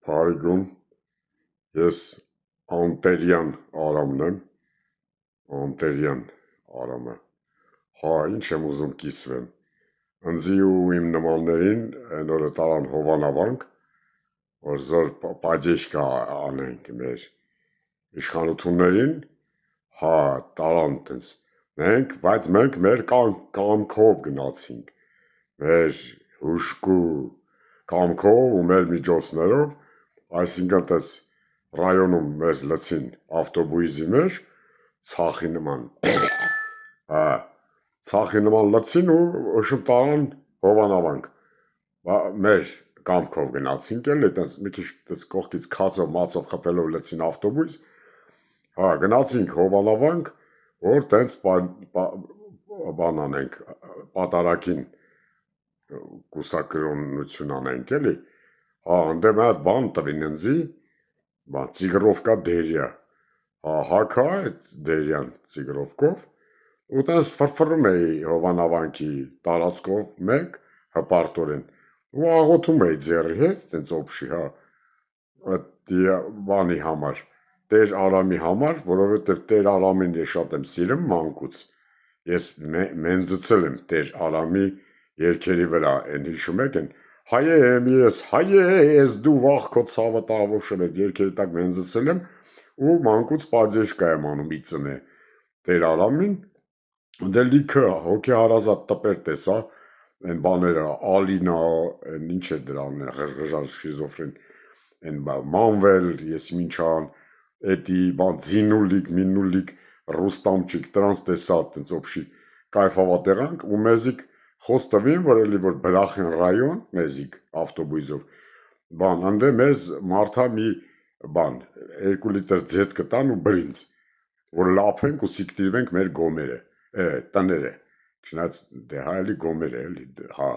Փարիգուն, ես Անտերյան Արամն եմ, Անտերյան Արամը, հա ինչ եմ ուզում կիսվեմ, ընձի ու իմ նմաններին են օրը տարան հովանավանք, որ զոր պադեշկա անենք մեր իշխանություններին, հա տարան տենց, բայց մենք մեր կամքով գնացինք, մեր հուշկու կամքով ու մեր միջոցներով, այսինքն տես ռայոնում մեզ լցին ավտոբույզի մեջ, ցախի նման, ցախի նման լցին ու շում տարան հովանավանք, մեր կամքով գնացինք էլի, տենց մի քիչ կողքից քացով մացով խփելով լցին ավտոբույզ, հա գնացինք հովանավանք, որ տենց բան անենք, պատարակին կուսակրոնություն անենք էլի, հա ընդ մի հատ բան տվին ընձի, ծիգրովկա դերյա, հակա այդ դերյան ծիգրովկով, ու տենց ֆրֆռում էի հովանավանքի տարածքով մեկ հպարտորեն, ու աղոթում էի ձեռի հետ, տենց օբշի, հա, բանի համար, Տեր Արամի համար, որովհետև Տեր Արամին ես շատ եմ սիրում մանկուց, ես մենձցել եմ Տեր Արամի երգերի վրա, են հիշում եք են, հայե ես դու վախ քո ցավը տավոշել այդ երգերի տակ մենձցել եմ ու մանկուց պադեշկա եմ անում իծնե Տեր Արամին, դե լիքը հոգեհարազատ տպեր տեսա, են բաները, Ալինա, ինչ էր դրանն, ղժղժար շիզոֆրեն, են մանվել, ես մինչան, էդի բան զինուլիկ, մինուլիկ, ռուստամչիկ, տրանց տեսա, տենց օբշի կայֆավա տեղանք ու մեզիկ խոս տվին, որ էլի որ բրախեն ռայոն, մեզիկ ավտոբույզով, բան, անդե մեզ մարդա մի բան, 2 լիտր ձետ կտան ու բրինձ, որ լափենք ու սիկտիրվենք մեր գոմերը, տները, չնայած դե հա էլի գոմեր է էլի, հա,